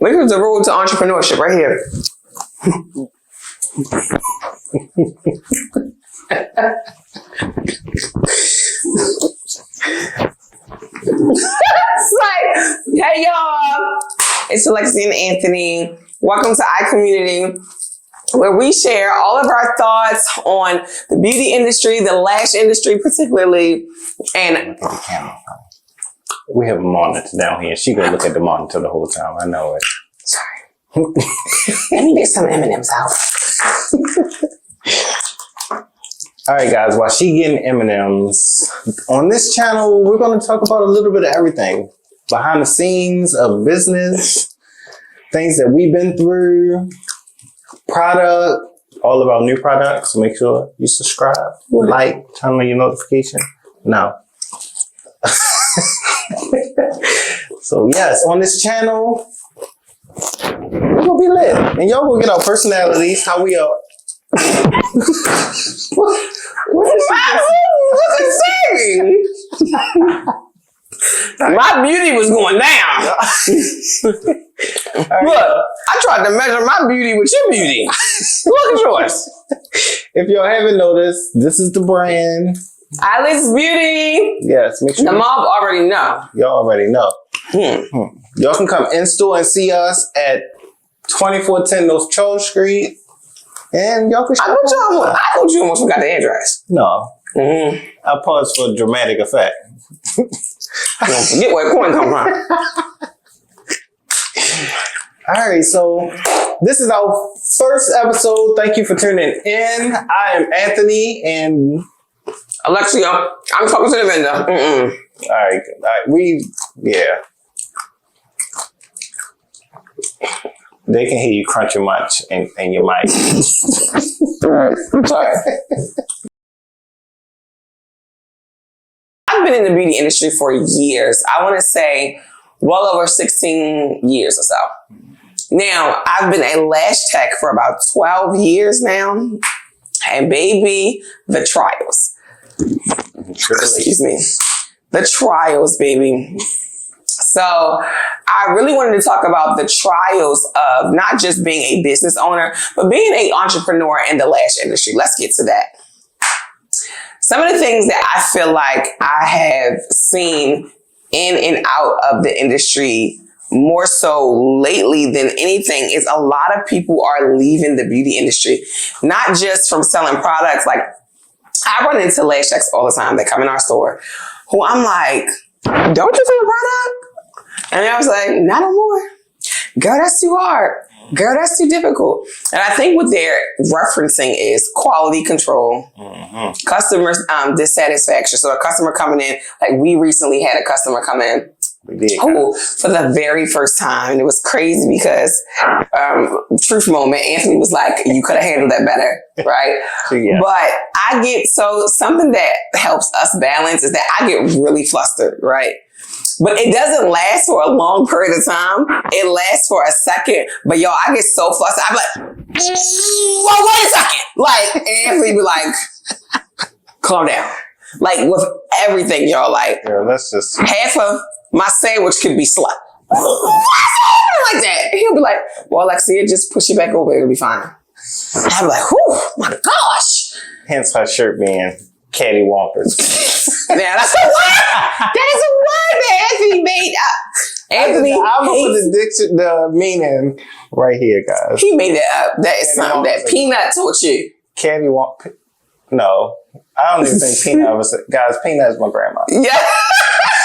Here's the road to entrepreneurship right here. It's like, hey y'all, it's Alexi and Anthony. Welcome to ICommunity, where we share all of our thoughts on the beauty industry, the lash industry particularly, and we have a monitor down here. She gonna look at the monitor the whole time. I know it. Sorry. Let me get some M&Ms out. All right, guys, while she getting M&Ms, on this channel, we're going to talk about a little bit of everything. Behind the scenes of business, things that we've been through, product, all of our new products. So make sure you subscribe, like, turn on your notification. No. So yes, on this channel, we're going to be lit. And y'all will get our personalities, how we are. What's it saying? My beauty was going down. Right. Look, I tried to measure my beauty with your beauty. Look at yours. If y'all haven't noticed, this is the brand. Eyelash Beauty. Yes, make sure. The mob already know. Y'all already know. Y'all can come in store and see us at 2410 North Charles Street. And y'all can shop. I thought you almost forgot the address. No. I paused for dramatic effect. Don't forget where coin come from. All right, so this is our first episode. Thank you for tuning in. I am Anthony and Alexia. I'm talking to the vendor. All right. They can hear you crunching much in your mic. I'm sorry. I've been in the beauty industry for years. I want to say well over 16 years or so. Now, I've been a lash tech for about 12 years now. And baby, the trials. Excuse me. The trials, baby. So I really wanted to talk about the trials of not just being a business owner, but being an entrepreneur in the lash industry. Let's get to that. Some of the things that I feel like I have seen in and out of the industry more so lately than anything is a lot of people are leaving the beauty industry, not just from selling products. Like I run into lash techs all the time that come in our store who I'm like, don't you sell a product? And I was like, not no more. Girl, that's too hard. Girl, that's too difficult. And I think what they're referencing is quality control, customer dissatisfaction. So a customer coming in, like we recently had a customer come in for the very first time. And it was crazy because, truth moment, Anthony was like, you could have handled that better, right? Yeah. But I get, something that helps us balance is that I get really flustered, right? But it doesn't last for a long period of time. It lasts for a second. But y'all, I get so flustered. I'm like, well, wait a second. Like, Anthony be like, calm down. Like, with everything, y'all, like, yeah, let's just half of my sandwich could be slut. Like that. And he'll be like, well, Alexia, just push it back over. It'll be fine. And I'm like, whew, my gosh. Hence her shirt being cattywampus. Now that's a word. That is a word that Anthony made up. Anthony, I'm gonna put the meaning right here, guys. He made that up. That is something that Peanut taught you. Cattywamp. No, I don't even think Peanut ever said. Guys, Peanut is my grandma. Yeah.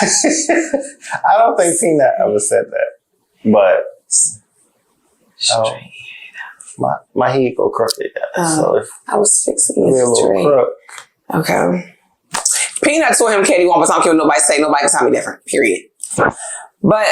I don't think Peanut ever said that, but my head go crooked. So if I was fixing it straight. Crook. Okay. Peanut told him cattywampus. I don't care what nobody say. Nobody can tell me different. Period. But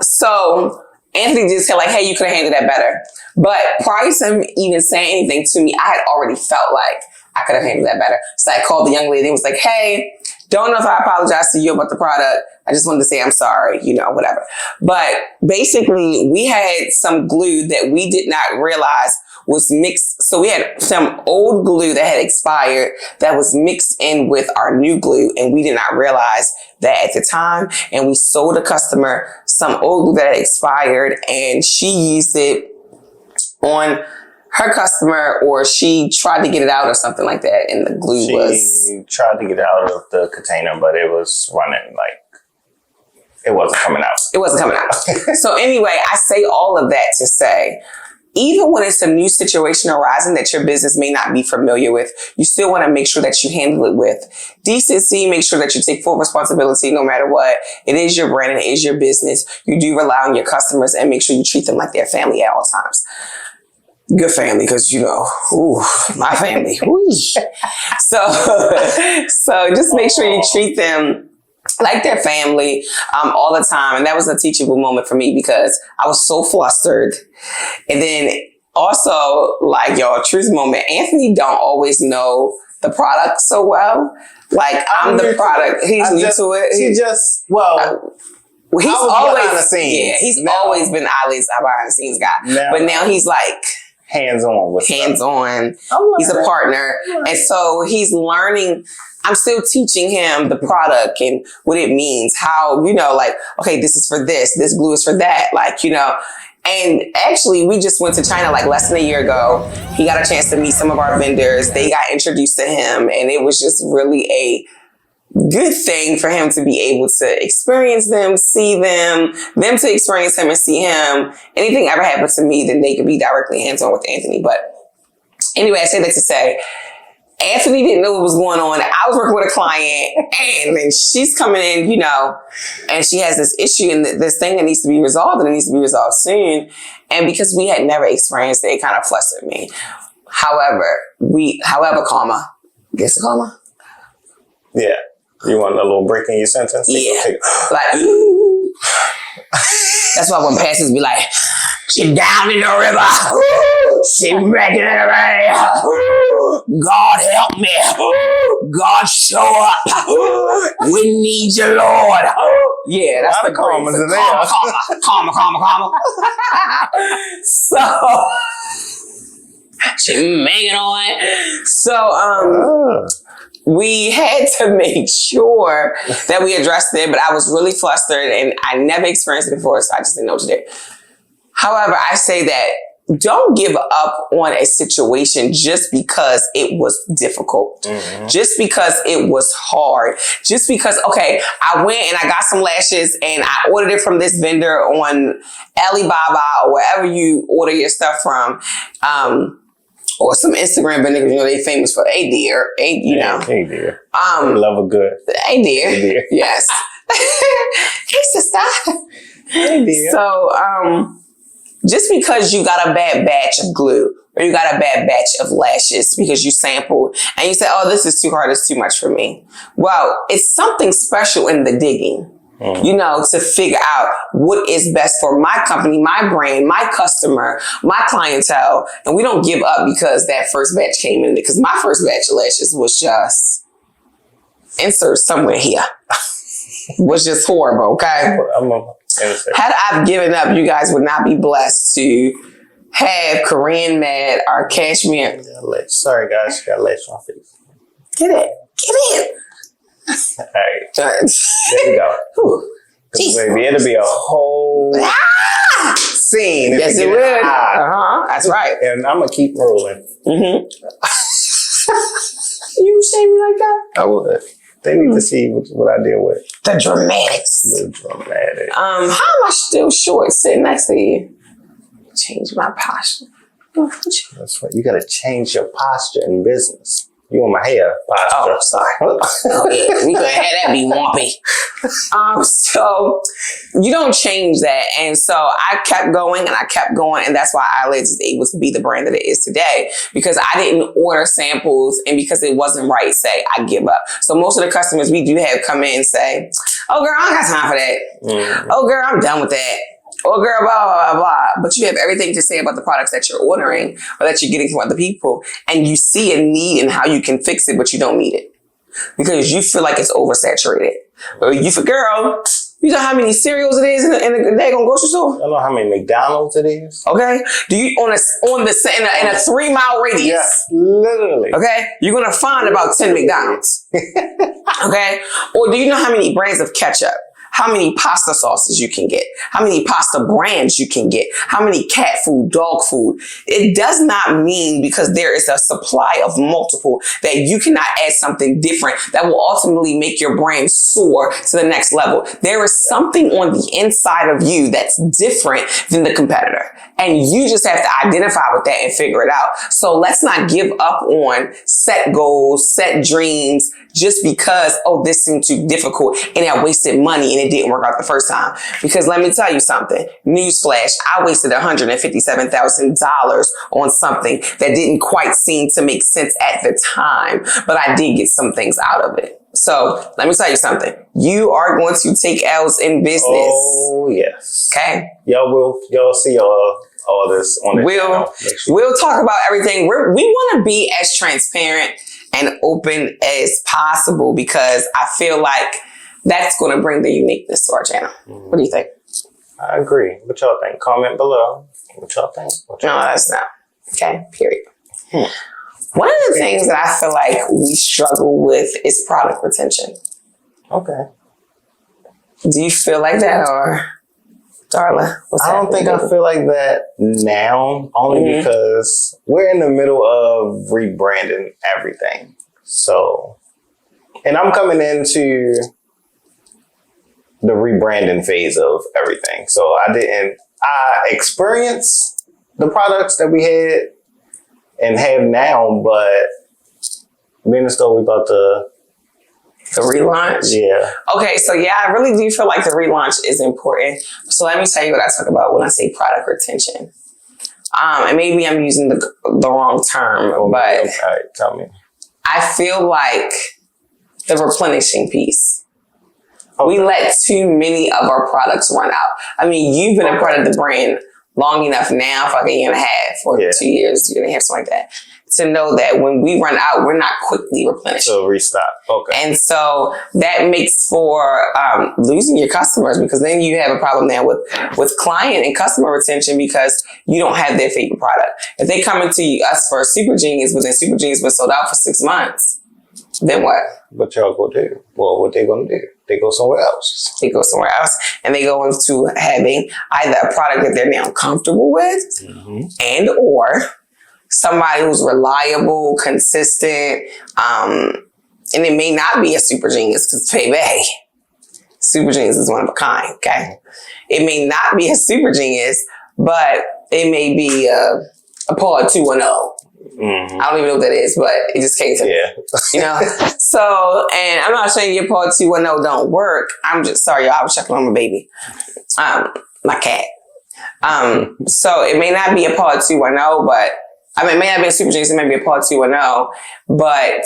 so Anthony just said like, hey, you could have handled that better. But prior to him even saying anything to me, I had already felt like I could have handled that better. So I called the young lady and was like, hey, don't know if I apologize to you about the product. I just wanted to say I'm sorry, whatever. But basically, we had some glue that we did not realize was mixed. So we had some old glue that had expired that was mixed in with our new glue. And we did not realize that at the time. And we sold a customer some old glue that had expired, and she used it on her customer, or she tried to get it out or something like that. And the glue She tried to get it out of the container, but it was running it wasn't coming out. It wasn't coming out. So anyway, I say all of that to say, even when it's a new situation arising that your business may not be familiar with, you still want to make sure that you handle it with decency. Make sure that you take full responsibility no matter what. It is your brand and it is your business. You do rely on your customers, and make sure you treat them like their family at all times. Good family, because my family. So just make sure you treat them like their family all the time. And that was a teachable moment for me because I was so flustered. And then also, y'all, truth moment, Anthony don't always know the product so well. I'm the product. He's new to it. He's always behind the scenes. Yeah, he's always been Eyelashes behind the scenes guy. But now he's hands-on with hands-on. He's a partner. And so he's learning. I'm still teaching him the product and what it means, how, okay, this is for this glue is for that. And actually we just went to China less than a year ago. He got a chance to meet some of our vendors. They got introduced to him, and it was just really a good thing for him to be able to experience them, see them to experience him and see him. Anything ever happened to me, then they could be directly hands-on with Anthony. But anyway, I say that to say, Anthony didn't know what was going on. I was working with a client, and then she's coming in, and she has this issue and this thing that needs to be resolved, and it needs to be resolved soon. And because we had never experienced it, it kind of flustered me. However, comma. Guess the comma? Yeah. You want a little break in your sentence? Yeah. That's why when pastors be like, she down in the river. She wrecking it already. God help me. God show up. We need you, Lord. Yeah, that's the commas in there. Comma. So she making on. So we had to make sure that we addressed it, but I was really flustered and I never experienced it before, so I just didn't know what to do. However, I say that don't give up on a situation just because it was difficult, just because it was hard, just because, okay, I went and I got some lashes and I ordered it from this vendor on Alibaba or wherever you order your stuff from, or some Instagram vendor, they famous for Hey dear. Hey dear. Love a good. Hey dear. Yes. Hey sister. Hey dear. So, just because you got a bad batch of glue or you got a bad batch of lashes because you sampled and you said, oh, this is too hard, it's too much for me. Well, it's something special in the digging, to figure out what is best for my company, my brand, my customer, my clientele. And we don't give up because that first batch came in, because my first batch of lashes was just insert somewhere here. Was just horrible, okay? Had I given up, you guys would not be blessed to have Korean Mad or Cashmere. Sorry, guys. She got lash on my face. Get it. All right. There we go. Baby, it'll be a whole scene. Yes, it will. That's right. And I'm going to keep rolling. You shame me like that? I would. They need to see what I deal with. The dramatics. How am I still short sitting next to you? Change my posture. That's right. You got to change your posture in business. You on my hair posture. Oh, sorry. Yeah, we couldn't have that be wumpy. So you don't change that. And so I kept going and that's why Eyelash is able to be the brand that it is today, because I didn't order samples and because it wasn't right, say I give up. So most of the customers we do have come in and say, oh girl, I don't got time for that. Oh girl, I'm done with that. Oh girl, blah, blah, blah, blah. But you have everything to say about the products that you're ordering or that you're getting from other people. And you see a need and how you can fix it, but you don't need it because you feel like it's oversaturated. Or you feel, girl, You know how many cereals it is in a daggone grocery store? I don't know how many McDonald's it is. Okay. Do you in a 3 mile radius? Yes, literally. Okay. You're gonna find about 10 McDonald's. Okay. Or do you know how many brands of ketchup? How many pasta sauces you can get? How many pasta brands you can get? How many cat food, dog food? It does not mean because there is a supply of multiple that you cannot add something different that will ultimately make your brand soar to the next level. There is something on the inside of you that's different than the competitor. And you just have to identify with that and figure it out. So let's not give up on set goals, set dreams, just because, oh, this seemed too difficult and I wasted money and it didn't work out the first time. Because let me tell you something. Newsflash, I wasted $157,000 on something that didn't quite seem to make sense at the time, but I did get some things out of it. So let me tell you something. You are going to take L's in business. Oh, yes. Okay? Y'all see all this on the channel. We'll talk about everything. We want to be as transparent and open as possible because I feel like that's going to bring the uniqueness to our channel. What do you think? I agree. What y'all think? Comment below. What y'all think? No, that's not. Okay, period. One of the things that I feel like we struggle with is product retention. Okay. Do you feel like that or, Darla? I don't think I feel like that now, only because we're in the middle of rebranding everything. So, and I'm coming into the rebranding phase of everything. So I experienced the products that we had and have now, but me and the store, we about to... The relaunch? Yeah. Okay, so yeah, I really do feel like the relaunch is important. So let me tell you what I talk about when I say product retention. And maybe I'm using the wrong term, but all right, tell me. I feel like the replenishing piece. Okay. We let too many of our products run out. I mean, you've been a part of the brand long enough now, for like a year and a half, or 2 years, year and a half, something like that, to know that when we run out, we're not quickly replenishing. So restock. Okay. And so that makes for losing your customers, because then you have a problem now with client and customer retention because you don't have their favorite product. If they come into us for a Super Genius, but then Super Genius was sold out for 6 months, then what? What y'all gonna do? Well, what they gonna do? They go somewhere else. They go somewhere else, and they go into having either a product that they're now comfortable with, and or somebody who's reliable, consistent, and it may not be a Super Genius because baby, Super Genius is one of a kind. Okay, it may not be a Super Genius, but it may be a Pod 210. I don't even know what that is, but it just came to me. You know? So, and I'm not saying your Pod 210 don't work. I'm just sorry, y'all. I was checking on my baby. My cat. So it may not be a Pod 210, but I mean, it may not be a Super Genius, it may be a Pod 210, but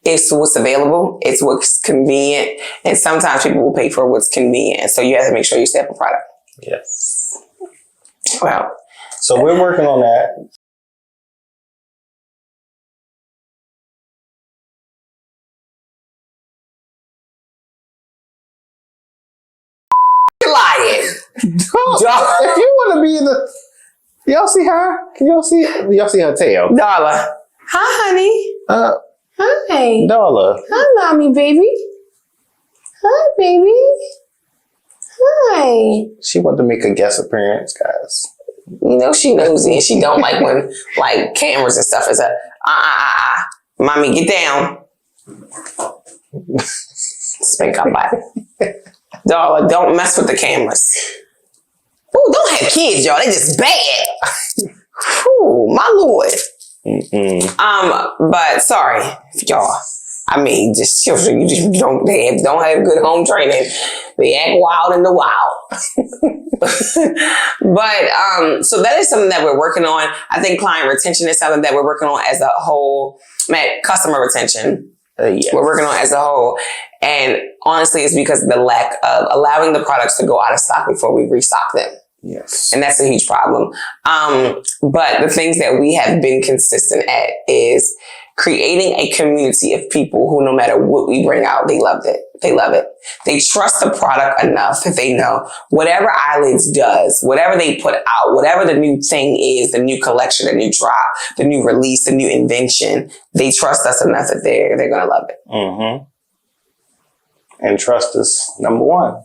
it's what's available. It's what's convenient. And sometimes people will pay for what's convenient. So you have to make sure you stay up a product. Yes. Well. So we're working on that. Lying. If you want to be in the... Y'all see her? Can y'all see her tail? Darla. Hi, honey. Hi. Darla. Hi, mommy, baby. Hi, baby. Hi. She wanted to make a guest appearance, guys. You know she nosy and she don't like when like cameras and stuff is a mommy, get down. Spank up by. Darla, don't mess with the cameras. Ooh, don't have kids, y'all. They just bad. Ooh, my lord. But sorry, y'all. I mean, just children, you don't have good home training. They act wild in the wild. But so that is something that we're working on. I think client retention is something that we're working on as a whole. Customer retention. Yes. We're working on as a whole. And honestly, it's because of the lack of allowing the products to go out of stock before we restock them. Yes. And that's a huge problem. But the things that we have been consistent at is creating a community of people who, no matter what we bring out, they loved it. They love it. They trust the product enough that they know whatever Eyelids does, whatever they put out, whatever the new thing is, the new collection, the new drop, the new release, the new invention, they trust us enough that they're going to love it. Mm-hmm. And trust is number one.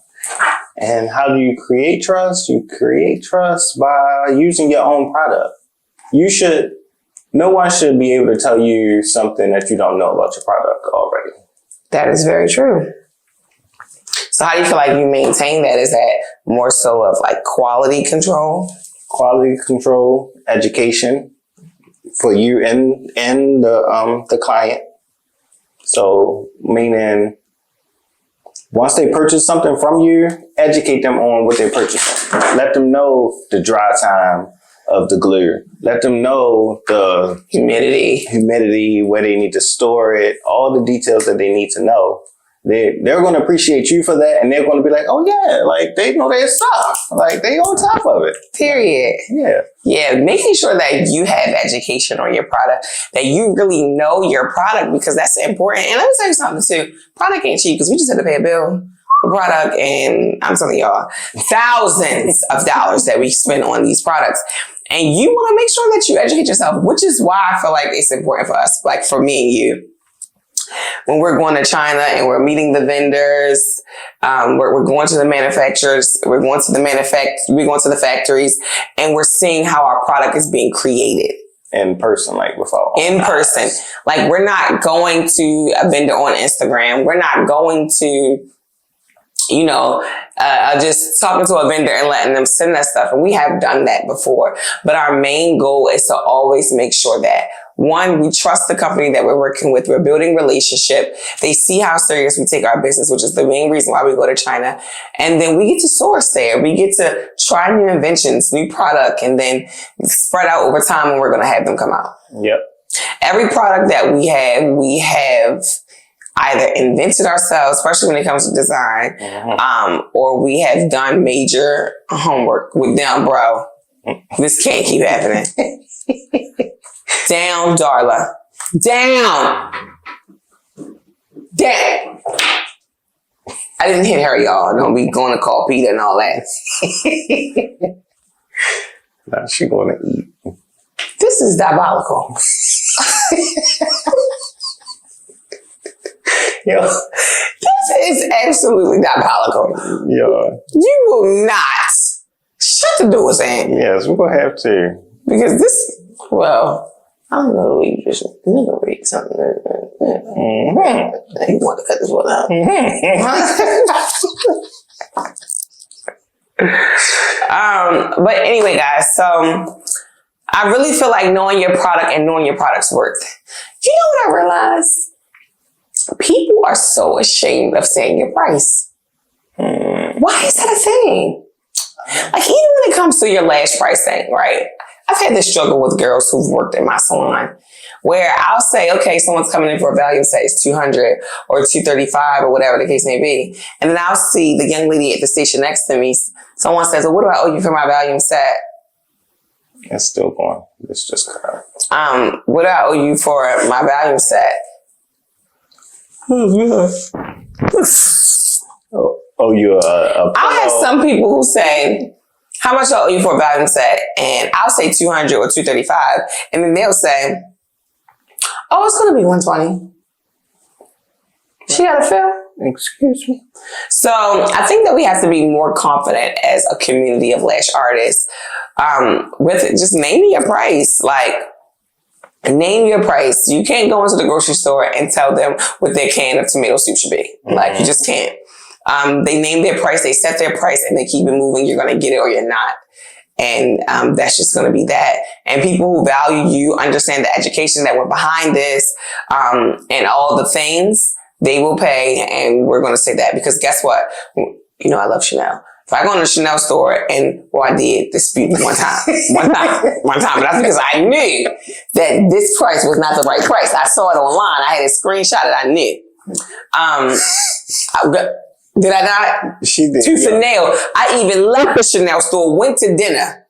And how do you create trust? You create trust by using your own product. No one should be able to tell you something that you don't know about your product already. That is very true. So how do you feel like you maintain that? Is that more so of like quality control? Quality control, education for you and the client. So meaning once they purchase something from you, educate them on what they're purchasing. Let them know the dry time of the glue. Let them know the humidity, where they need to store it, all the details that they need to know. They're going to appreciate you for that, and they're going to be like, oh yeah, like they know their stuff. Like they on top of it. Period. Yeah. Yeah, making sure that you have education on your product, that you really know your product, because that's important. And let me tell you something too. Product ain't cheap, because we just had to pay a bill for product, and I'm telling y'all, thousands of dollars that we spend on these products. And you want to make sure that you educate yourself, which is why I feel like it's important for us, like for me and you. When we're going to China and we're meeting the vendors, we're going to the manufacturers, we're going to the factories, and we're seeing how our product is being created. In person, like before. In person. Like we're not going to a vendor on Instagram. We're not going to, just talking to a vendor and letting them send us stuff. And we have done that before. But our main goal is to always make sure that, one, we trust the company that we're working with. We're building relationship. They see how serious we take our business, which is the main reason why we go to China. And then we get to source there. We get to try new inventions, new product, and then spread out over time when we're going to have them come out. Yep. Every product that we have either invented ourselves, especially when it comes to design, or we have done major homework with them, bro. This can't keep happening. Down, Darla. Down. Down. I didn't hit her, y'all. Don't be going to call Peter and all that. Now she going to eat. This is diabolical. Yo, this is absolutely diabolical. Yeah. You will not shut the doors in. Yes, we're going to have to. Because this, I don't know, we just never read something. You want to cut this one out. But anyway, guys, so I really feel like knowing your product and knowing your product's worth. You know what I realized? People are so ashamed of saying your price. Why is that a thing? Like, even when it comes to your lash pricing, right? I've had this struggle with girls who've worked in my salon where I'll say, okay, someone's coming in for a value, say it's $200 or $235 or whatever the case may be. And then I'll see the young lady at the station next to me. Someone says, well, what do I owe you for my volume set? It's still going. It's just cut out. What do I owe you for my volume set? Oh, you a I have some people who say, how much I owe you for a volume set? And I'll say $200 or $235. And then they'll say, oh, it's going to be $120. She got a fill? Excuse me. So I think that we have to be more confident as a community of lash artists with just naming your price. Like, name your price. You can't go into the grocery store and tell them what their can of tomato soup should be. Like, you just can't. They name their price, they set their price, and they keep it moving. You're going to get it or you're not. And that's just going to be that. And people who value you, understand the education that went behind this, and all the things, they will pay. And we're going to say that because guess what? You know, I love Chanel. If I go in a Chanel store and, I did dispute one time, but that's because I knew that this price was not the right price. I saw it online. I had a screenshot that I knew. Did I not? She did. Tooth and nail. I even left the Chanel store, went to dinner,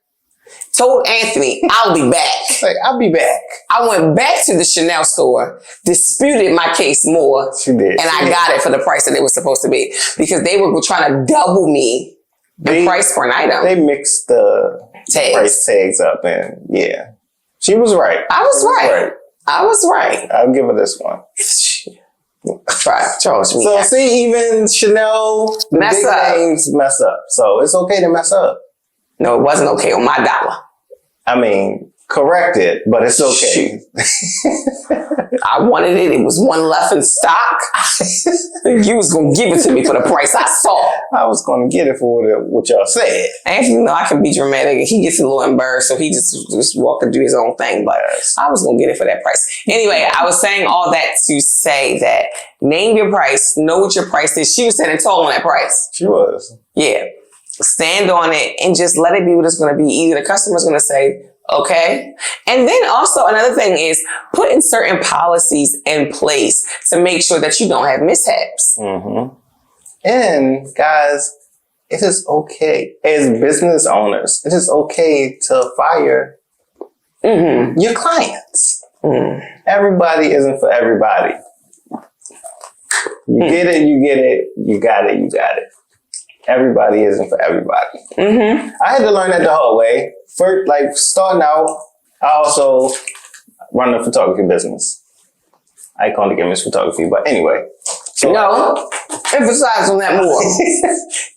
told Anthony, I'll be back. Like, I'll be back. I went back to the Chanel store, disputed my case more. She did. And I got it for the price that it was supposed to be. Because they were trying to double me the price for an item. They mixed the price tags up, and yeah. She was right. I was right. I'll give her this one. Charge me. So see, even Chanel, the mess big up. names mess up. So it's okay to mess up. No, it wasn't okay on my dollar. I mean, correct it, but it's okay. I wanted it. It was one left in stock. You was going to give it to me for the price I saw. I was going to get it for what y'all said. And you know, I can be dramatic. He gets a little embarrassed, so he just walk and do his own thing. But I was going to get it for that price. Anyway, I was saying all that to say that name your price, know what your price is. She was standing tall on that price. She was. Yeah. Stand on it and just let it be what it's going to be. Either the customer's going to say, okay. And then also another thing is putting certain policies in place to make sure that you don't have mishaps. Mm-hmm. And guys, it is okay as business owners. It is okay to fire your clients. Everybody isn't for everybody. You get it, you get it. You got it, you got it. Everybody isn't for everybody. I had to learn that the hard way. First, like starting out, I also run a photography business. ICommunity Image Photography. But anyway. So, no, emphasize on that more.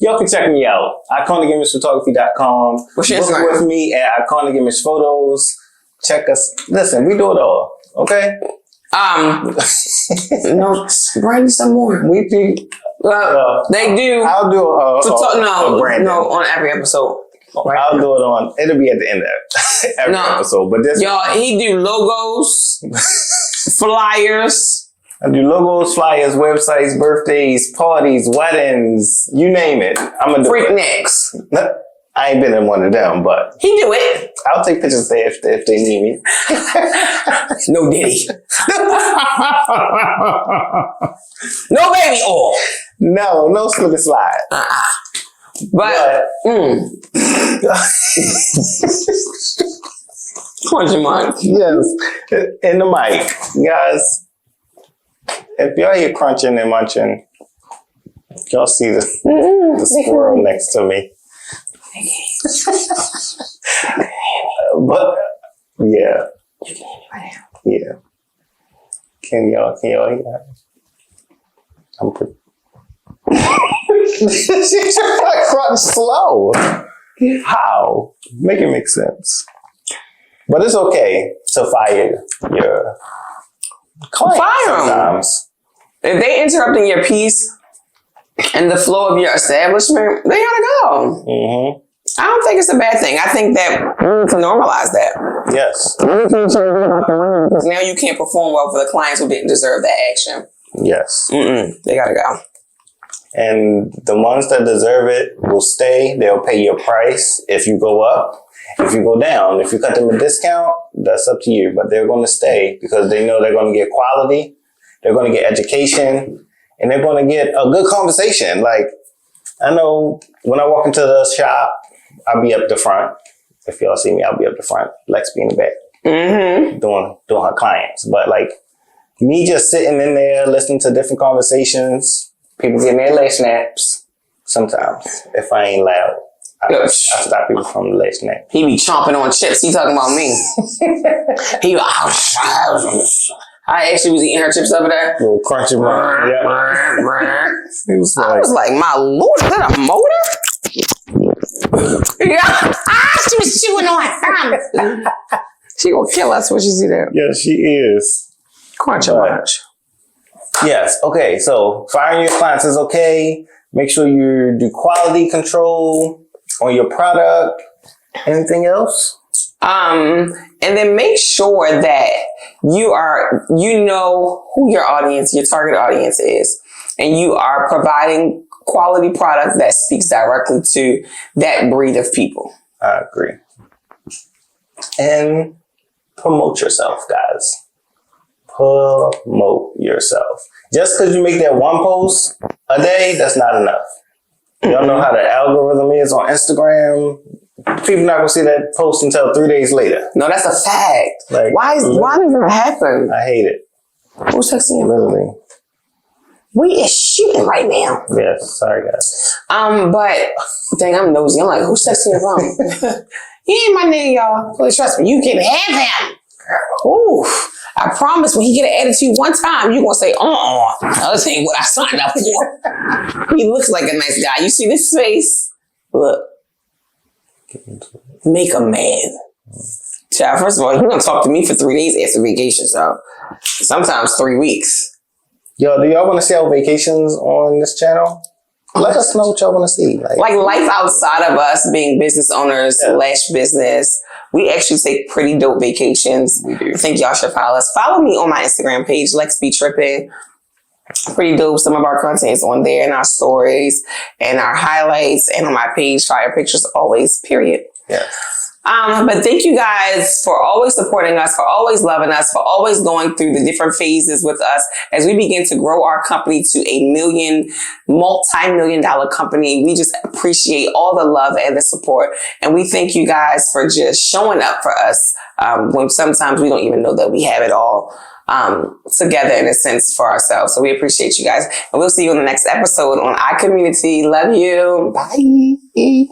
Y'all can check me out. ICommunityImagePhotography.com. What's your Book Instagram? with me at Iconic Image Photos. Check us. Listen, we do it all. Okay? No, Brandy, some more. We do. They do. I'll do a branding. No, on every episode. Right. I'll do it on. It'll be at the end of every episode. But this, y'all, he do logos, flyers. I do logos, flyers, websites, birthdays, parties, weddings, you name it. I'm gonna do freak it. necks. I ain't been in one of them, but he do it. I'll take pictures there if they need me. No Diddy. No baby oil. No slip and slide. But crunch your mind. Yes, in the mic, guys. If y'all hear crunching and munching, y'all see the squirrel next to me. But yeah, Can y'all hear that? I'm pretty. She's trying to crunch slow. How? Make it make sense. But it's okay to fire your clients sometimes. If they interrupting your peace and the flow of your establishment, they gotta go. I don't think it's a bad thing. I think that to normalize that. Yes. Because now you can't perform well for the clients who didn't deserve that action. Yes. They gotta go. And the ones that deserve it will stay. They'll pay your price if you go up. If you go down, if you cut them a discount, that's up to you. But they're going to stay because they know they're going to get quality. They're going to get education. And they're going to get a good conversation. Like, I know when I walk into the shop, I'll be up the front. If y'all see me, I'll be up the front. Lex be in the back. Doing her clients. But like, me just sitting in there, listening to different conversations, people getting their lash snaps. Sometimes, if I ain't loud, I stop people from the lash snap. He be chomping on chips. He talking about me. He I actually was eating her chips over there. Little crunchy one. I was like, my lord, is that a motor? She was chewing on her. She gonna kill us when she see that. Yeah, she is. Crunch a bunch. Yes. Okay. So firing your clients is okay. Make sure you do quality control on your product. Anything else? And then make sure that you know who your audience, your target audience is, and you are providing quality product that speaks directly to that breed of people. I agree. And promote yourself, guys. Promote yourself. Just because you make that one post a day, that's not enough. Y'all know how the algorithm is on Instagram. people not gonna see that post until 3 days later. No, that's a fact. Like, why does it happen? I hate it. Who's texting you? Literally. We is shooting right now. Yes, sorry guys. But dang, I'm nosy. I'm like, who's texting your phone? He ain't my nigga, y'all. Please trust me. You can have him. Ooh. I promise when he get an attitude one time, you gonna say, this ain't what I signed up for. He looks like a nice guy. You see this face? Look. Make a man. Child, first of all, he's gonna talk to me for 3 days after vacation, so sometimes 3 weeks. Yo, do y'all want to see our vacations on this channel? Let us know what y'all want to see. Like life outside of us being business owners, Lash business. We actually take pretty dope vacations. We do. I think y'all should follow us. Follow me on my Instagram page, Lex Be Trippin'. Pretty dope. Some of our content is on there and our stories and our highlights and on my page, fire pictures always, period. Yes. But thank you guys for always supporting us, for always loving us, for always going through the different phases with us as we begin to grow our company to a multi-million-dollar company. We just appreciate all the love and the support. And we thank you guys for just showing up for us when sometimes we don't even know that we have it all together in a sense for ourselves. So we appreciate you guys. And we'll see you in the next episode on ICommunity. Love you. Bye.